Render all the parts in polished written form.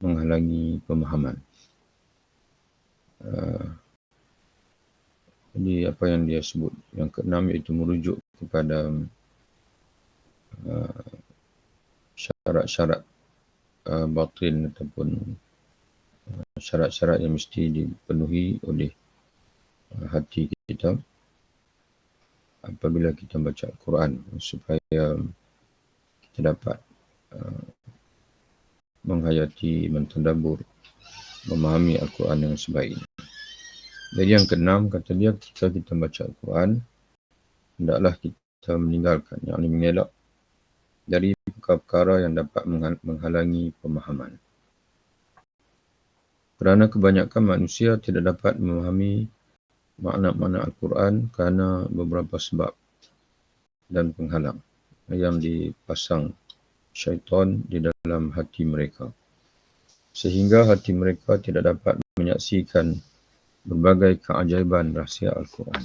menghalangi pemahaman. Jadi apa yang dia sebut, yang keenam iaitu merujuk kepada syarat-syarat batin ataupun syarat-syarat yang mesti dipenuhi oleh hati kita apabila kita baca Al-Quran, supaya kita dapat menghayati, mentadabbur, memahami Al-Quran dengan sebaik. Jadi yang keenam, kata dia, ketika kita baca Al-Quran, hendaklah kita meninggalkan, yakni mengelak dari perkara-perkara yang dapat menghalangi pemahaman. Kerana kebanyakan manusia tidak dapat memahami makna-makna Al-Quran kerana beberapa sebab dan penghalang yang dipasang syaitan di dalam hati mereka, sehingga hati mereka tidak dapat menyaksikan berbagai keajaiban rahsia Al-Quran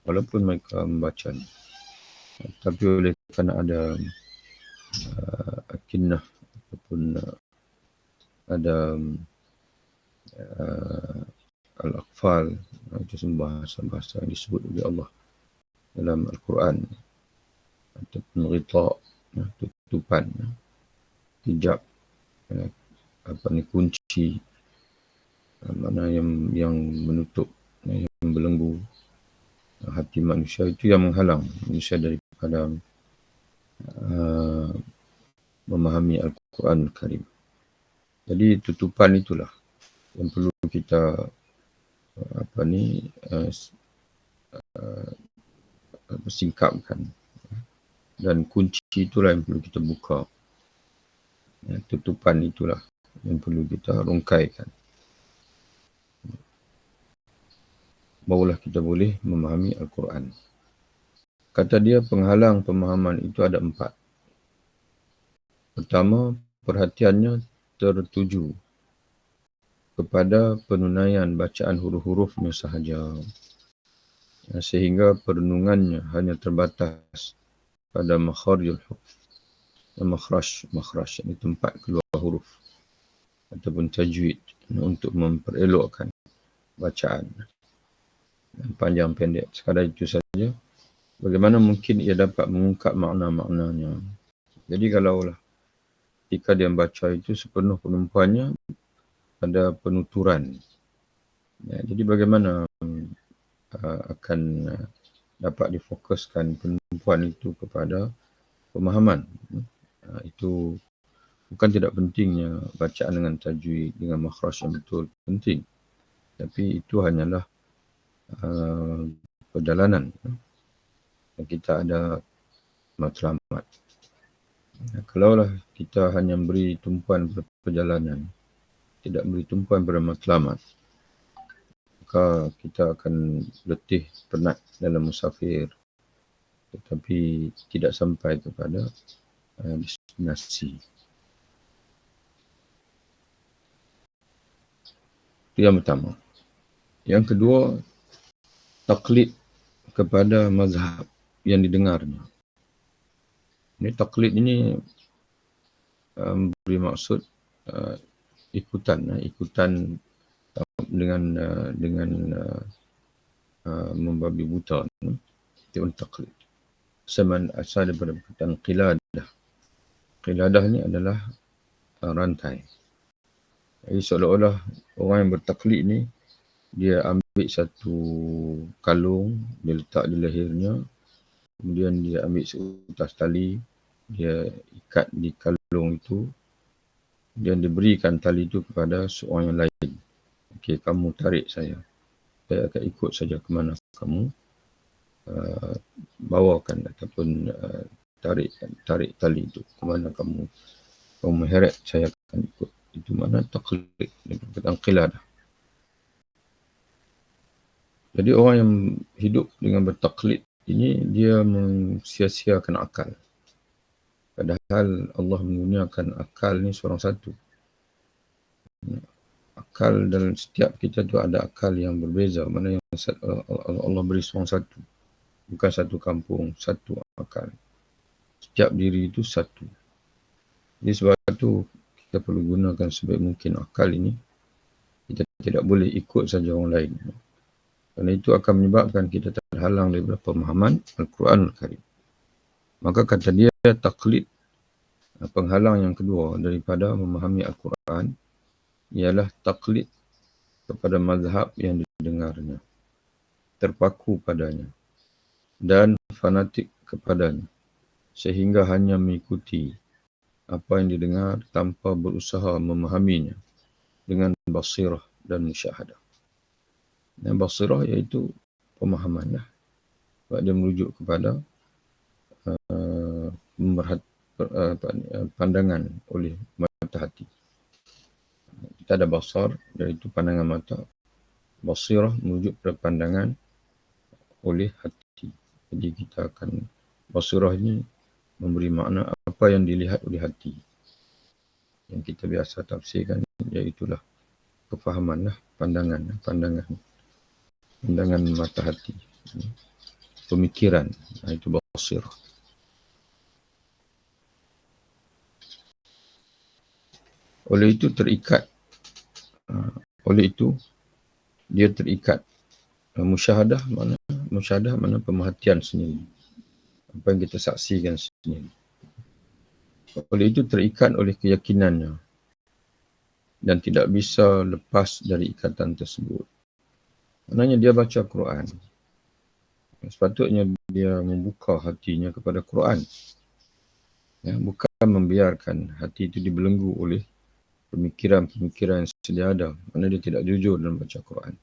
walaupun mereka membacanya. Tapi oleh kerana ada akinnah ataupun ada al-aqfal, itu semua bahasa-bahasa yang disebut oleh Allah dalam Al-Quran, ataupun ghita', tutupan, hijab, kunci, mana yang menutup, yang membelenggu hati manusia, itu yang menghalang manusia daripada memahami Al-Quran Al-Karim. Jadi tutupan itulah yang perlu kita singkapkan, dan kunci itulah yang perlu kita buka. Tutupan itulah yang perlu kita rungkaikan, barulah kita boleh memahami Al-Quran. Kata dia, penghalang pemahaman itu ada 4. Pertama, perhatiannya tertuju kepada penunaian bacaan huruf-hurufnya sahaja, sehingga perenungannya hanya terbatas pada makharijul huruf. Makhraj ini tempat keluar huruf ataupun tajwid, untuk memperelokkan bacaan panjang pendek. Sekadar itu saja, bagaimana mungkin ia dapat mengungkap makna-maknanya. Jadi kalaulah ketika dia membaca itu sepenuh penumpuannya ada penuturan, jadi bagaimana akan dapat difokuskan penumpuan itu kepada pemahaman. Itu bukan tidak pentingnya bacaan dengan tajwid, dengan makhraj yang betul, penting. Tapi itu hanyalah perjalanan. Kita ada matlamat. Kalaulah kita hanya beri tumpuan pada perjalanan, tidak beri tumpuan pada matlamat, maka kita akan letih, penat dalam musafir, tetapi tidak sampai kepada destinasi. Itu yang pertama. Yang kedua, taklid kepada mazhab yang didengarnya. Ini taklid ini beri maksud ikutan dengan membabi buta, itu taklid. Asal daripada perkataan qiladah. Qiladah ni adalah rantai. Jadi seolah-olah orang yang bertaklid ni, dia ambil satu kalung, dia letak di lehernya, kemudian dia ambil seutas tali, dia ikat di kalung itu, dan diberikan tali itu kepada seorang yang lain. Okey, kamu tarik saya akan ikut saja ke mana kamu bawakan ataupun tarik tali itu ke mana kamu mengheret, saya akan ikut. Itu mana taklid, perkataan qiladah. Jadi orang yang hidup dengan bertaklid ini, dia mensia-siakan akal. Padahal Allah menggunakan akal ni seorang satu. Akal dalam setiap kita tu ada akal yang berbeza. Mana yang Allah beri seorang satu. Bukan satu kampung, satu akal. Setiap diri itu satu. Jadi sebab itu kita perlu gunakan sebaik mungkin akal ini. Kita tidak boleh ikut saja orang lain. Kerana itu akan menyebabkan kita terhalang daripada pemahaman Al-Quranul Karim. Maka kata dia, taklid, penghalang yang kedua daripada memahami Al-Quran ialah taklid kepada mazhab yang didengarnya, terpaku padanya, dan fanatik kepadanya, sehingga hanya mengikuti apa yang didengar tanpa berusaha memahaminya dengan basirah dan musyahadah. Dan basirah iaitu pemahaman lah. Sebab dia merujuk kepada pandangan oleh mata hati. Kita ada basar, iaitu pandangan mata. Basirah merujuk kepada pandangan oleh hati. Jadi kita akan, basirah ini memberi makna apa yang dilihat oleh hati. Yang kita biasa tafsirkan, iaitulah kefahaman lah, pandangan mata hati, pemikiran, itu basirah. Oleh itu dia terikat. Musyahadah mana pemerhatian sendiri, apa yang kita saksikan sendiri. Oleh itu terikat oleh keyakinannya dan tidak bisa lepas dari ikatan tersebut. Maknanya dia baca Quran, sepatutnya dia membuka hatinya kepada Quran, ya, bukan membiarkan hati itu dibelenggu oleh pemikiran-pemikiran yang sedia ada. Mana dia tidak jujur dalam baca Quran,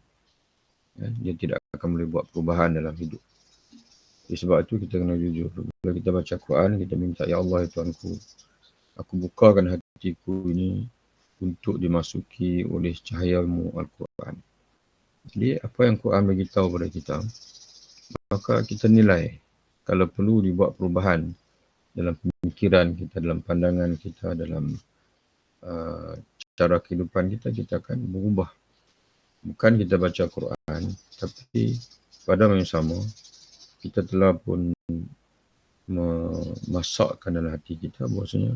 ya, dia tidak akan boleh buat perubahan dalam hidup. Jadi sebab itu kita kena jujur. Bila kita baca Quran, kita minta, ya Allah ya Tuhanku, aku bukakan hatiku ini untuk dimasuki oleh cahayamu Al-Quran. Jadi apa yang Quran bagi tahu kepada kita, maka kita nilai. Kalau perlu dibuat perubahan dalam pemikiran kita, dalam pandangan kita, dalam cara kehidupan kita, kita akan berubah. Bukan kita baca Quran, tapi pada masa yang sama, kita telah pun memasakkan dalam hati kita bahawasanya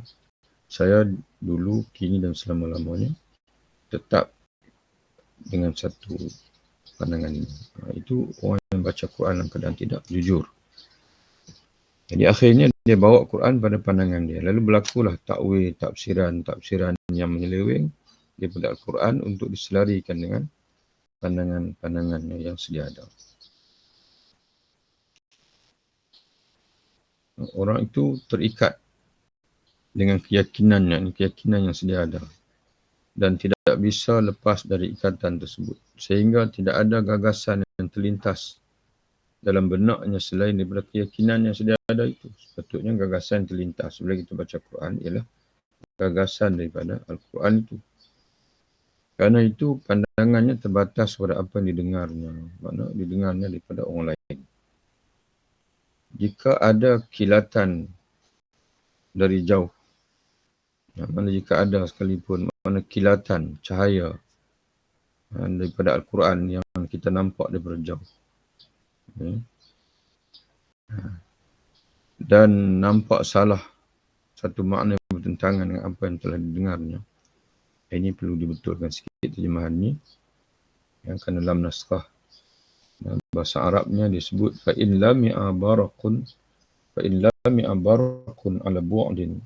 saya dulu, kini dan selama-lamanya tetap dengan satu pandangan ini. Itu orang yang baca Quran dalam keadaan tidak jujur. Jadi akhirnya dia bawa Quran pada pandangan dia. Lalu berlakulah takwil, tafsiran yang menyeleweng daripada Al-Quran untuk diselarikan dengan pandangan yang sedia ada. Orang itu terikat dengan keyakinan yang sedia ada dan tidak bisa lepas dari ikatan tersebut, sehingga tidak ada gagasan yang terlintas dalam benaknya selain daripada keyakinan yang sedia ada itu. Sepatutnya gagasan yang terlintas bila kita baca Quran ialah gagasan daripada Al-Quran itu. Kerana itu pandangannya terbatas pada apa yang didengarnya. Maknanya didengarnya daripada orang lain. Jika ada kilatan dari jauh, mana jika ada sekalipun mana kilatan cahaya daripada Al-Quran yang kita nampak daripada jauh, dan nampak salah satu makna yang bertentangan dengan apa yang telah didengarnya, ini perlu dibetulkan sikit terjemahan ini. Yang kan dalam naskah bahasa Arabnya disebut fa in lam ya'barakun ala bu'din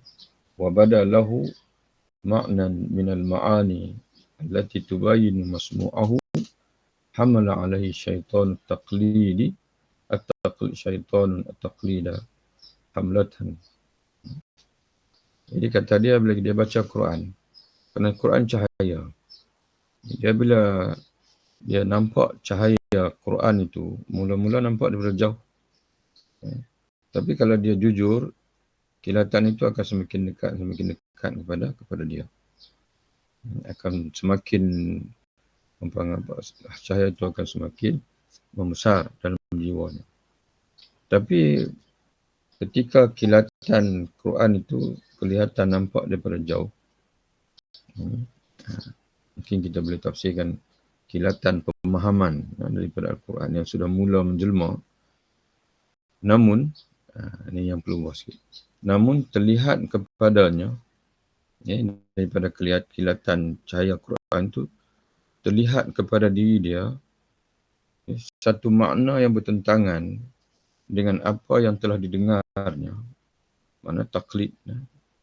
wa badalahu ma'nan min al-ma'ani allati tubayyin masmu'ahu hamala alaihi syaitan taqlidi at-taqlida hamlatan. Jadi kata dia, bila dia baca Quran, kerana Quran cahaya, dia bila dia nampak cahaya Quran itu, mula-mula nampak daripada jauh. Tapi kalau dia jujur, kilatan itu akan semakin dekat kepada dia. Akan semakin, cahaya itu akan semakin membesar dalam jiwanya. Tapi ketika kilatan Quran itu kelihatan nampak daripada jauh, mungkin kita boleh tafsirkan kilatan pemahaman daripada Al-Quran yang sudah mula menjelma. Namun, ini yang perlu buat sikit. Namun terlihat kepadanya daripada kilatan cahaya Quran tu terlihat kepada diri dia satu makna yang bertentangan dengan apa yang telah didengarnya, mana taklid,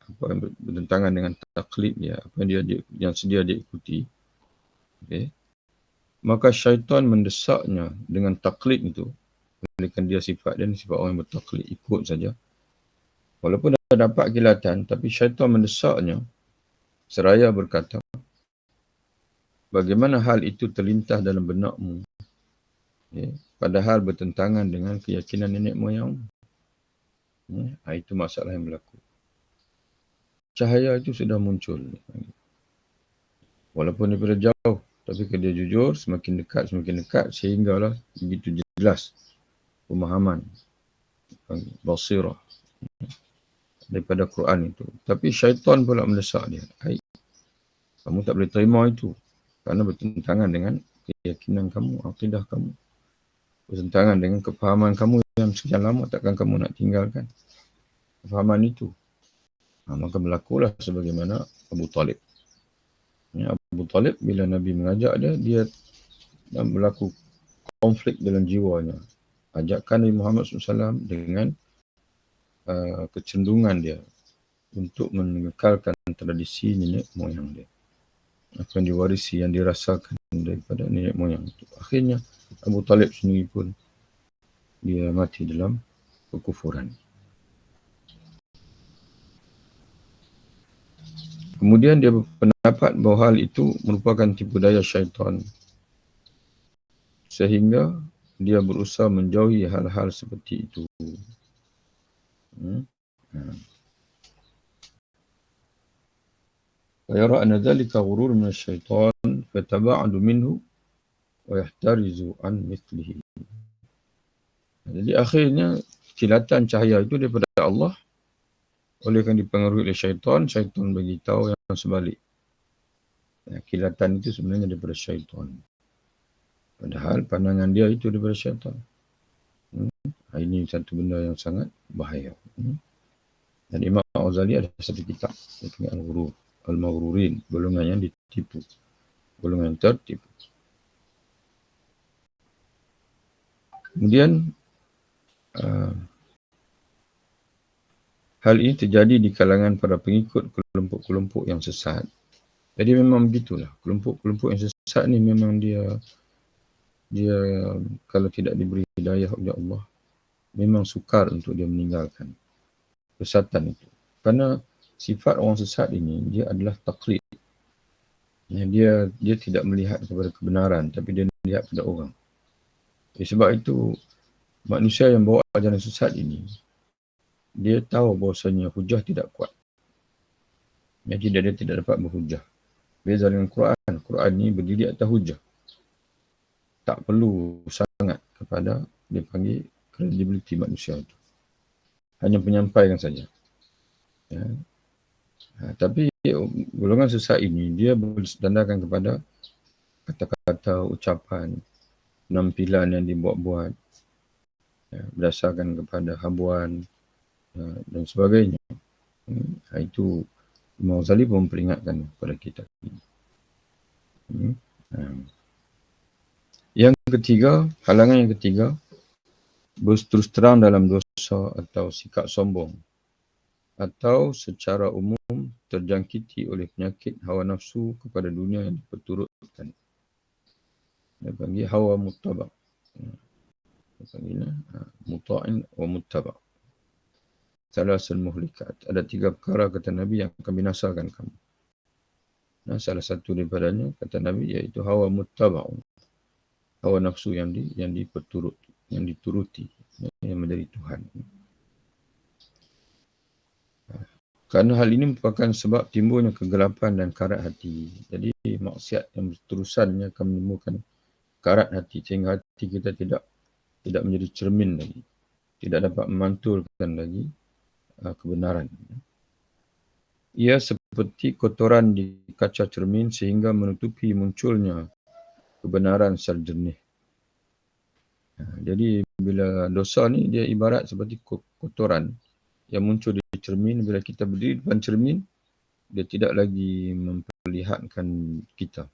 apa yang bertentangan dengan taklid dia, apa yang sedia dia ikuti. Okay. Maka syaitan mendesaknya dengan taklid itu, olehkan dia sifat orang yang bertaklid, ikut saja. Walaupun dah dapat kilatan, tapi syaitan mendesaknya seraya berkata, bagaimana hal itu terlintas dalam benakmu? Padahal bertentangan dengan keyakinan nenek moyang. Itu masalah yang berlaku. Cahaya itu sudah muncul. Walaupun daripada jauh, tapi kalau dia jujur, semakin dekat, sehinggalah begitu jelas pemahaman, basirah daripada Quran itu. Tapi syaitan pula mendesak dia. Kamu tak boleh terima itu. Kerana bertentangan dengan keyakinan kamu, akidah kamu. Bertentangan dengan kefahaman kamu yang sekian lama takkan kamu nak tinggalkan. Kefahaman itu. Maka berlakulah sebagaimana Abu Talib. Abu Talib bila Nabi mengajak dia berlaku konflik dalam jiwanya. Ajakan Nabi Muhammad SAW dengan kecenderungan dia untuk mengekalkan tradisi nenek moyang dia. Apa yang diwarisi, yang dirasakan daripada nenek moyang itu. Akhirnya Abu Talib sendiri pun dia mati dalam kekufuran. Kemudian dia berpendapat bahawa hal itu merupakan tipu daya syaitan. Sehingga dia berusaha menjauhi hal-hal seperti itu. ويرى أن ذلك غرور من الشيطان فيتباعد منه ويحترز عن مثله. Jadi akhirnya kilatan cahaya itu daripada Allah, olehkan dipengaruhi oleh syaitan bagi tahu yang sebalik. Kilatan itu sebenarnya daripada syaitan. Padahal pandangan dia itu daripada syaitan. Ini satu benda yang sangat bahaya. Dan Imam Al-Ghazali ada satu kitab, Al-Ghurur, Al-Maghrurin, golongan yang ditipu, golongan yang tertipu. Kemudian hal ini terjadi di kalangan para pengikut kelompok-kelompok yang sesat. Jadi memang begitulah, kelompok-kelompok yang sesat ni memang dia kalau tidak diberi hidayah oleh Allah, memang sukar untuk dia meninggalkan kesesatan itu. Kerana sifat orang sesat ini, dia adalah taklid. Dia tidak melihat kepada kebenaran, tapi dia melihat kepada orang. Sebab itu, manusia yang bawa ajaran sesat ini, dia tahu bahawasanya hujah tidak kuat. Jadi dia tidak dapat berhujah. Beza dengan Quran. Quran ni berdiri atas hujah. Tak perlu sangat kepada dia panggil credibility manusia itu. Hanya penyampaikan saja. Tapi golongan sesat ini, dia berdandakan kepada kata-kata, ucapan, penampilan yang dibuat-buat, berdasarkan kepada habuan dan sebagainya. Itu Imam Ghazali pun memperingatkan kepada kita. Yang ketiga, halangan yang ketiga, berterus terang dalam dosa atau sikap sombong, atau secara umum terjangkiti oleh penyakit hawa nafsu kepada dunia yang diperturutkan. Dia panggil hawa muttaba'. Dia panggil muta'in wa muttaba'. Salasul muhlikat. Ada 3 perkara kata Nabi yang akan binasakan kamu. Salah satu daripadanya kata Nabi iaitu hawa muttaba'un. Hawa nafsu yang dituruti, yang menjadi Tuhan. Kerana hal ini merupakan sebab timbulnya kegelapan dan karat hati. Jadi maksiat yang berterusannya akan menimbulkan karat hati, sehingga hati kita tidak menjadi cermin lagi, tidak dapat memantulkan lagi kebenaran. Ia seperti kotoran di kaca cermin sehingga menutupi munculnya kebenaran secara jernih. Jadi bila dosa ni dia ibarat seperti kotoran yang muncul di cermin. Bila kita berdiri depan cermin, dia tidak lagi memperlihatkan kita.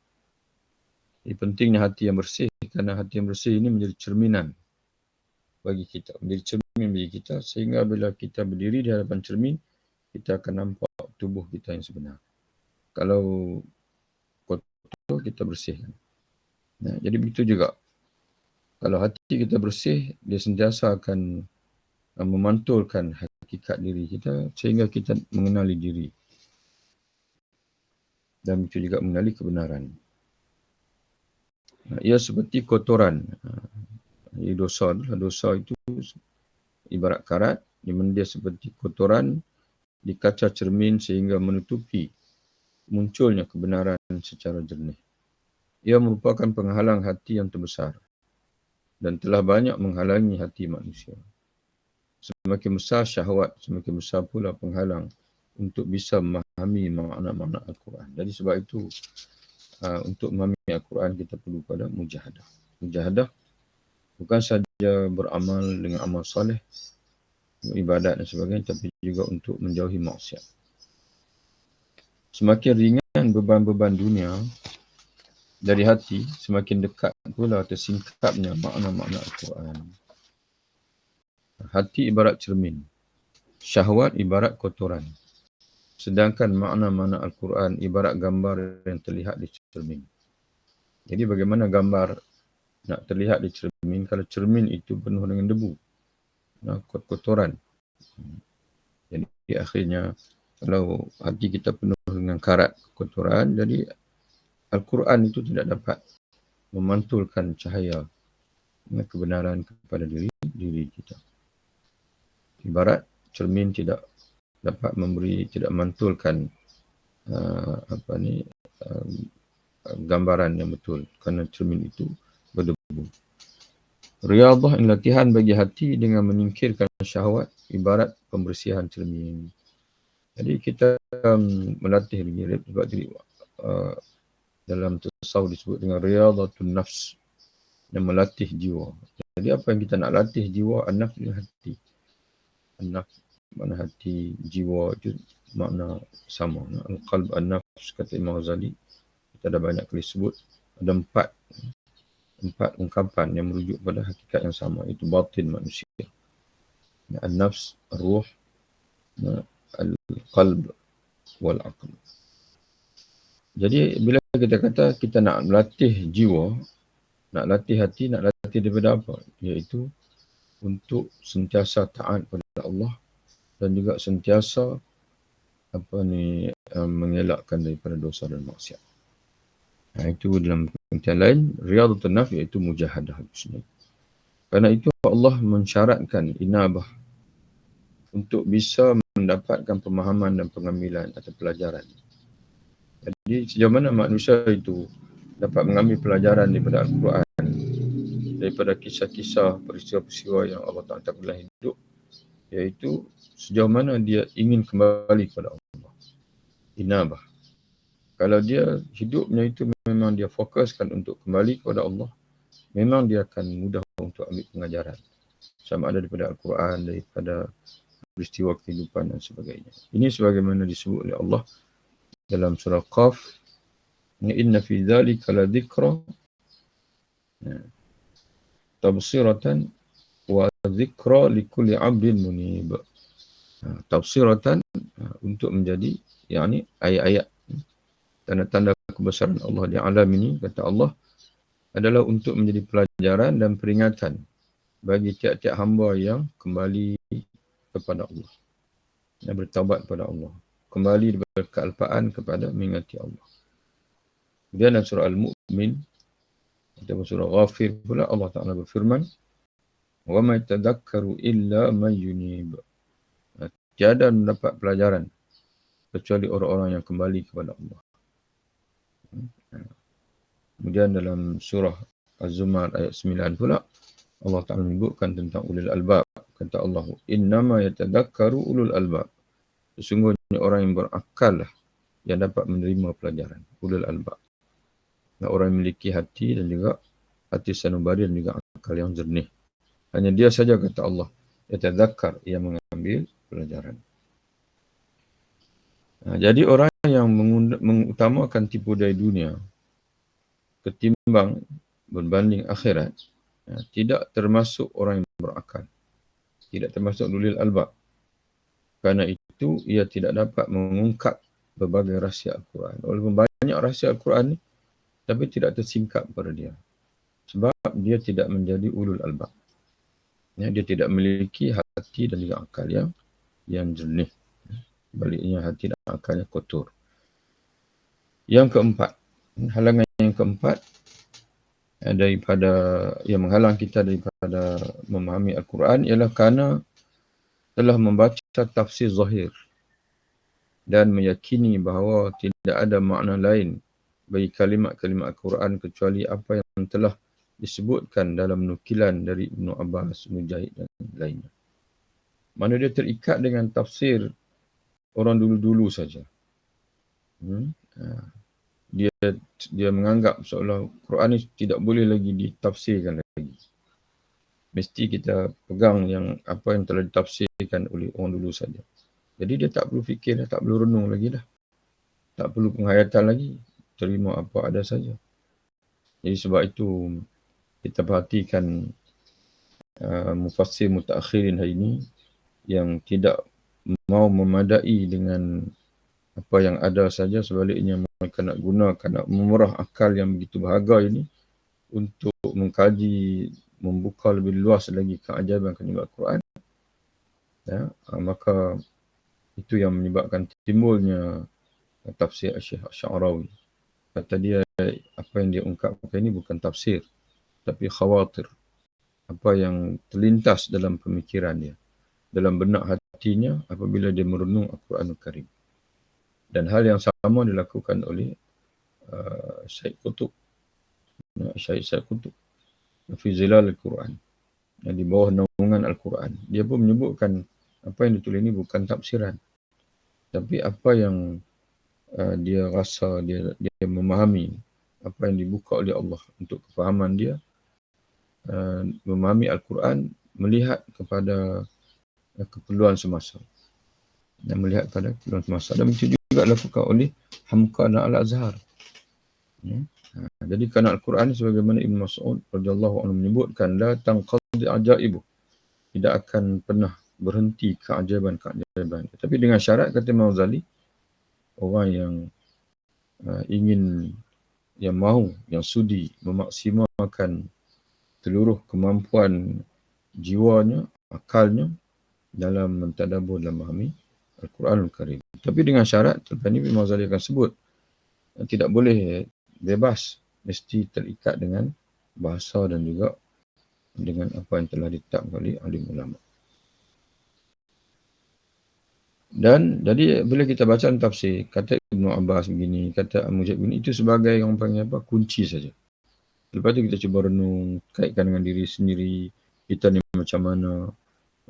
Jadi pentingnya hati yang bersih, kerana hati yang bersih ini menjadi cerminan bagi kita, menjadi cermin bagi kita, sehingga bila kita berdiri di hadapan cermin, kita akan nampak tubuh kita yang sebenar. Kalau kotor, kita bersihkan. Nah, jadi begitu juga. Kalau hati kita bersih, dia sentiasa akan memantulkan hakikat diri kita, sehingga kita mengenali diri. Dan begitu juga mengenali kebenaran. Ia seperti kotoran. Dosa itu ibarat karat, di mana dia seperti kotoran di kaca cermin sehingga menutupi munculnya kebenaran secara jernih. Ia merupakan penghalang hati yang terbesar dan telah banyak menghalangi hati manusia. Semakin besar syahwat, semakin besar pula penghalang untuk bisa memahami makna-makna Al-Quran. Jadi sebab itu, untuk memahami Al-Quran kita perlu pada mujahadah. Mujahadah bukan saja beramal dengan amal soleh, ibadat dan sebagainya, tapi juga untuk menjauhi maksiat. Semakin ringan beban-beban dunia dari hati, semakin dekat pula tersingkapnya makna-makna Al-Quran. Hati ibarat cermin, syahwat ibarat kotoran. Sedangkan makna-makna Al-Quran ibarat gambar yang terlihat di cermin. Jadi bagaimana gambar nak terlihat di cermin kalau cermin itu penuh dengan debu, kotoran. Jadi akhirnya kalau hati kita penuh dengan karat kotoran, jadi Al-Quran itu tidak dapat memantulkan cahaya kebenaran kepada diri kita. Ibarat cermin tidak dapat tidak mantulkan gambaran yang betul, kerana cermin itu berdebu. Riyadhah latihan bagi hati dengan menyingkirkan syahwat ibarat pembersihan cermin. Jadi kita melatih diri sebab dalam tasawuf disebut dengan riyadhatun nafs, yang melatih jiwa. Jadi apa yang kita nak latih jiwa, an-nafs ni hati. An-nafs makna hati, jiwa itu makna sama. Al-qalb, an-nafs kata Imam Ghazali, kita ada banyak kali sebut, ada empat ungkapan yang merujuk pada hakikat yang sama, itu batin manusia. An-nafs, ruh, al-qalb wal-aql. Jadi bila kita kata kita nak melatih jiwa, nak latih hati, nak latih daripada apa? Iaitu untuk sentiasa taat kepada Allah dan juga sentiasa mengelakkan daripada dosa dan maksiat. Itu dalam pengertian lain, riyadhatun nafs iaitu mujahadah itu. Kerana itu Allah mensyaratkan inabah untuk bisa mendapatkan pemahaman dan pengambilan atau pelajaran. Jadi sejauh mana manusia itu dapat mengambil pelajaran daripada Al-Quran, daripada kisah-kisah, peristiwa-peristiwa yang Allah Ta'ala dalam hidup, iaitu sejauh mana dia ingin kembali kepada Allah. Inabah. Kalau dia hidupnya itu memang dia fokuskan untuk kembali kepada Allah, memang dia akan mudah untuk ambil pengajaran. Sama ada daripada Al-Quran, daripada peristiwa kehidupan dan sebagainya. Ini sebagaimana disebut oleh Allah dalam surah Qaf, inna fi dzalika la dzikra tabsiratan wa dzikra likulli 'abdin munib. Tafsiratan untuk menjadi ayat-ayat, tanda-tanda kebesaran Allah di alam ini, kata Allah, adalah untuk menjadi pelajaran dan peringatan bagi tiap-tiap hamba yang kembali kepada Allah, yang bertaubat kepada Allah, kembali berkealpaan kepada mengingati Allah. Kemudian dalam surah Al-Mu'min atau surah Ghafir pula Allah Ta'ala berfirman, wa ma yatadhakkaru illa man yunib. Tiada mendapat pelajaran kecuali orang-orang yang kembali kepada Allah. Kemudian dalam surah Az-Zumar ayat 9 pula Allah Ta'ala menyebutkan tentang ulul albab. Kata Allah, innama yatadhakkaru ulul albab. Sesungguhnya orang yang berakal lah yang dapat menerima pelajaran. Ulul albab. Orang yang memiliki hati dan juga hati sanubari dan juga akal yang jernih. Hanya dia saja, kata Allah, yatadhakkar, yang mengambil pelajaran. Jadi orang yang mengutamakan tipu daya dunia ketimbang berbanding akhirat, tidak termasuk orang yang berakal, tidak termasuk ulil albab. Kerana itu, ia tidak dapat mengungkap berbagai rahsia Al-Quran. Walaupun banyak rahsia Al-Quran ni, tapi tidak tersingkap pada dia. Sebab dia tidak menjadi ulul albab. Dia tidak memiliki hati dan juga akal yang jernih. Baliknya hati dan akalnya kotor. Yang keempat, halangan yang keempat daripada yang menghalang kita daripada memahami Al-Quran ialah kerana telah membaca tafsir zahir dan meyakini bahawa tidak ada makna lain bagi kalimat-kalimat Al-Quran kecuali apa yang telah disebutkan dalam nukilan dari Ibnu Abbas, Mujahid dan lainnya. Mana dia terikat dengan tafsir orang dulu-dulu saja. Dia menganggap seolah Quran ini tidak boleh lagi ditafsirkan lagi. Mesti kita pegang yang apa yang telah ditafsirkan oleh orang dulu saja. Jadi dia tak perlu fikir, tak perlu renung lagi dah. Tak perlu penghayatan lagi. Terima apa ada saja. Jadi sebab itu kita perhatikan mufassir mutaakhirin hari ini yang tidak mau memadai dengan apa yang ada saja, sebaliknya mereka nak gunakan, nak memerah akal yang begitu berharga ini untuk mengkaji, membuka lebih luas lagi keajaiban kalimat Al-Quran. Maka itu yang menyebabkan timbulnya tafsir Syekh Sya'rawi. Kata dia, apa yang dia ungkapkan ini bukan tafsir, tapi khawatir. Apa yang terlintas dalam pemikiran dia, dalam benak hatinya apabila dia merenung Al-Quranul Karim. Dan hal yang sama dilakukan oleh Syekh Qutb. Syekh Qutb fi Zilal Al-Quran. Di bawah naungan Al-Quran. Dia pun menyebutkan apa yang ditulis ini bukan tafsiran. Tapi apa yang dia rasa, dia memahami apa yang dibuka oleh Allah untuk kefahaman dia, memahami Al-Quran, melihat kepada keperluan semasa. Dan melihat pada keperluan semasa. Dan itu juga dilakukan oleh Hamka dan Al-Azhar. Jadi kerana Al-Quran sebagaimana Ibn Mas'ud radhiyallahu anhu menyebutkan, la tanqadi ajaibu, tidak akan pernah berhenti keajaiban-keajaiban. Tapi dengan syarat, kata Imam Ghazali, orang yang ingin, yang mahu, yang sudi memaksimalkan seluruh kemampuan jiwanya, akalnya dalam mentadabbur dan memahami Al-Quranul Karim. Tapi dengan syarat, lepas ini Imam Ghazali akan sebut, tidak boleh bebas, mesti terikat dengan bahasa dan juga dengan apa yang telah ditetapkan oleh alim ulama. Dan jadi bila kita baca tafsir, kata Ibnu Abbas begini, kata Mujahid begini, itu sebagai yang panggil apa, kunci saja. Lepas tu kita cuba renung, kaitkan dengan diri sendiri, kita ni macam mana,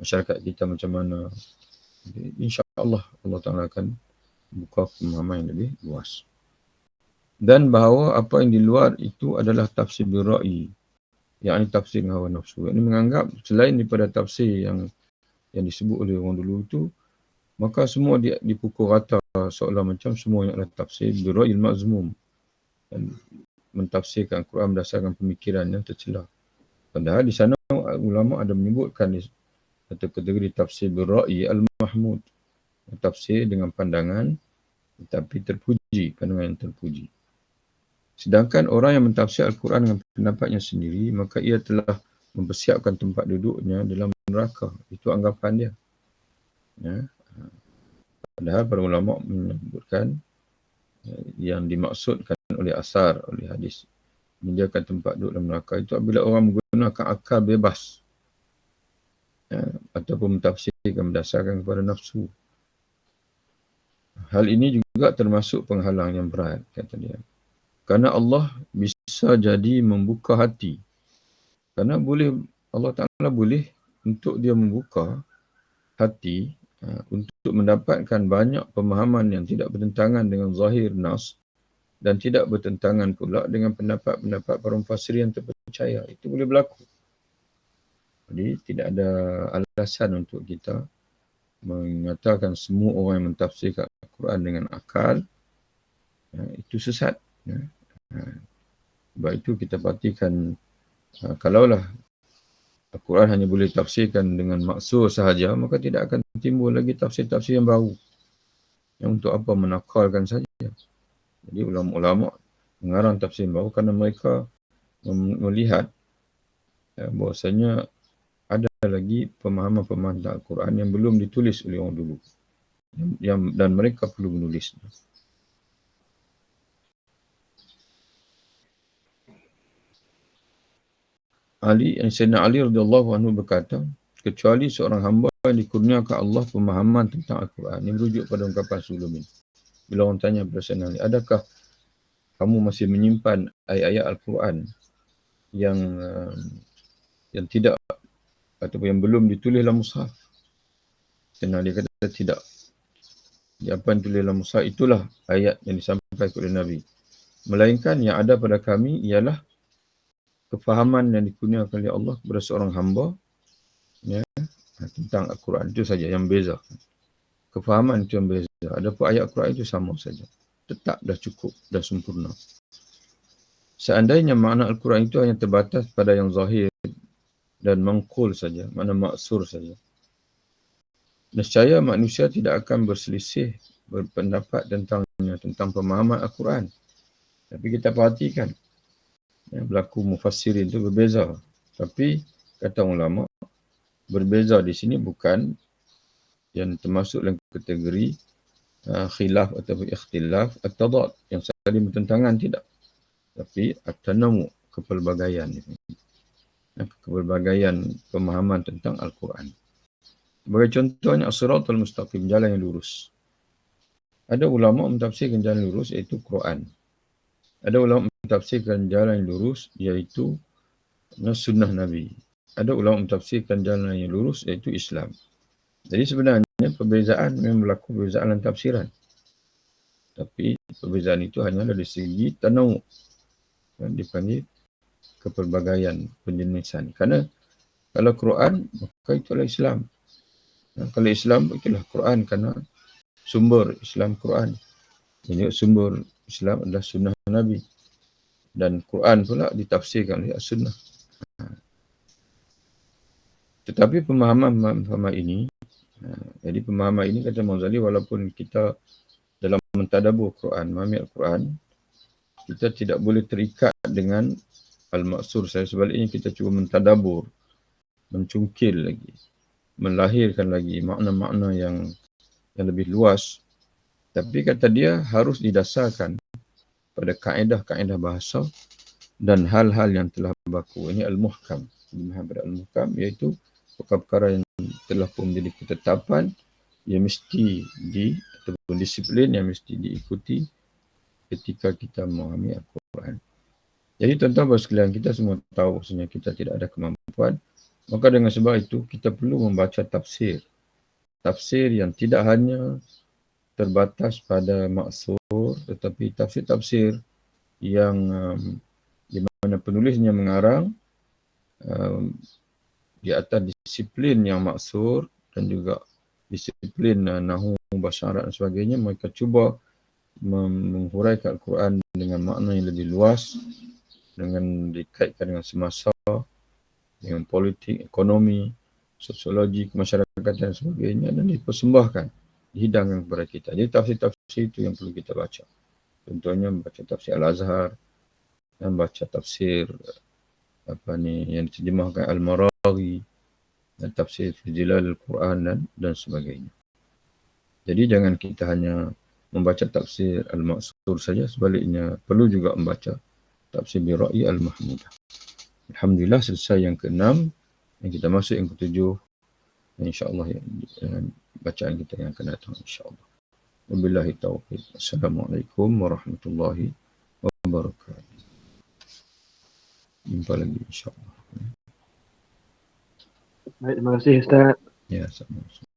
masyarakat kita macam mana. InsyaAllah Allah Ta'ala akan buka pemahaman yang lebih luas. Dan bahawa apa yang di luar itu adalah tafsir birra'i, yakni tafsir hawa nafsu. Ini menganggap selain daripada tafsir yang disebut oleh orang dulu itu, maka semua dia dipukul rata seolah macam semuanya adalah tafsir birra'il mazmum. Dan mentafsirkan Quran berdasarkan pemikiran yang tercela. Padahal di sana ulama ada menyebutkan kategori tafsir birra'i al-mahmud. Tafsir dengan pandangan tetapi terpuji, pandangan yang terpuji. Sedangkan orang yang mentafsir Al-Quran dengan pendapatnya sendiri, maka ia telah mempersiapkan tempat duduknya dalam neraka. Itu anggapan dia. Padahal para ulama menyebutkan yang dimaksudkan oleh asar, oleh hadis, menyediakan tempat duduk dalam neraka itu apabila orang menggunakan akal bebas, ataupun mentafsirkan berdasarkan kepada nafsu. Hal ini juga termasuk penghalang yang berat, kata dia. Kerana Allah bisa jadi membuka hati. Kerana Allah Ta'ala boleh untuk dia membuka hati untuk mendapatkan banyak pemahaman yang tidak bertentangan dengan zahir nas dan tidak bertentangan pula dengan pendapat-pendapat para mufassir yang terpercaya. Itu boleh berlaku. Jadi tidak ada alasan untuk kita mengatakan semua orang yang mentafsirkan Al-Quran dengan akal, itu sesat. Sebab itu kita perhatikan, kalaulah Al-Quran hanya boleh tafsirkan dengan maksud sahaja, maka tidak akan timbul lagi tafsir-tafsir yang baru. Yang untuk apa menakalkan saja. Jadi ulama-ulama mengarang tafsir baru kerana mereka melihat bahawasanya ada lagi pemahaman-pemahaman Al-Quran yang belum ditulis oleh orang dulu. Dan mereka perlu menulis. Sayyidina Ali radhiyallahu anhu berkata, kecuali seorang hamba yang dikurniakan Allah pemahaman tentang Al-Quran. Ini merujuk pada ungkapan sebelum ini. Bila orang tanya kepada Sayyidina Ali, adakah kamu masih menyimpan ayat-ayat Al-Quran yang tidak ataupun yang belum ditulis dalam mushaf? Sayyidina Ali kata tidak. Apa yang ditulis dalam mushaf itulah ayat yang disampaikan oleh Nabi. Melainkan yang ada pada kami ialah kefahaman yang dikurniakan oleh Allah kepada seorang hamba tentang Al-Quran. Itu saja yang beza. Kefahaman itu yang beza. Adapun ayat Al-Quran itu sama saja. Tetap dah cukup, dah sempurna. Seandainya makna Al-Quran itu hanya terbatas pada yang zahir dan mangkul saja, makna maksur saja, nescaya manusia tidak akan berselisih berpendapat tentang pemahaman Al-Quran. Tapi kita perhatikan, yang berlaku mufassirin itu berbeza. Tapi kata ulama, berbeza di sini bukan yang termasuk dalam kategori khilaf atau ikhtilaf at-tadad yang saling bertentangan, tidak. Tapi at-tanamu, kepelbagaian. Kepelbagaian pemahaman tentang Al-Quran. Sebagai contohnya, as-siratal mustaqim, jalan yang lurus. Ada ulama mentafsirkan jalan lurus iaitu Quran. Ada ulama mentafsirkan jalan yang lurus iaitu sunnah Nabi. Ada ulama mentafsirkan jalan yang lurus iaitu Islam. Jadi sebenarnya perbezaan memang berlaku, perbezaan dalam tafsiran. Tapi perbezaan itu hanyalah dari segi tanawu, yang dipanggil kepelbagaian, penjenisan. Kerana kalau Quran, maka itulah Islam. Kalau Islam, itulah Quran, kerana sumber Islam Quran. Jadi sumber Islam adalah sunnah Nabi. Dan Quran pula ditafsirkan oleh sunnah. Tetapi pemahaman ini, jadi pemahaman ini kata Mawzali, walaupun kita dalam mentadabur Quran, memahami Al-Quran, kita tidak boleh terikat dengan al-maksur. Sebaliknya kita cuba mentadabur, mencungkil lagi, melahirkan lagi makna-makna yang lebih luas. Tapi kata dia harus didasarkan pada kaedah-kaedah bahasa dan hal-hal yang telah berlaku. Ini al-muhkam. Al-muhkam iaitu perkara-perkara yang telah pun menjadi ketetapan yang mesti ataupun disiplin yang mesti diikuti ketika kita memahami Al-Quran. Jadi tuan-tuan baru sekalian, kita semua tahu sebenarnya kita tidak ada kemampuan. Maka dengan sebab itu kita perlu membaca tafsir. Tafsir yang tidak hanya terbatas pada maksur, tetapi tafsir-tafsir yang di mana penulisnya mengarang di atas disiplin yang maksur dan juga disiplin nahwu, bahasa Arab dan sebagainya. Mereka cuba menghuraikan Al-Quran dengan makna yang lebih luas, dengan dikaitkan dengan semasa, dengan politik, ekonomi, sosiologi, kemasyarakatan dan sebagainya, dan dipersembahkan, dihidangkan kepada kita. Jadi tafsir-tafsir itu yang perlu kita baca. Contohnya membaca tafsir Al-Azhar, dan baca tafsir yang diterjemahkan Al-Maraghi, dan tafsir Fijilal Al-Quran dan sebagainya. Jadi jangan kita hanya membaca tafsir Al-Maqsur saja, sebaliknya perlu juga membaca tafsir Bira'i Al-Mahmudah. Alhamdulillah, selesai yang ke-6, yang kita masuk yang ke-7, insya-Allah bacaan kita yang akan datang insya-Allah. Wabillahi taufiq. Assalamualaikum warahmatullahi wabarakatuh. Jumpa lagi insya-Allah. Baik, terima kasih Ustaz. Ya, sama-sama.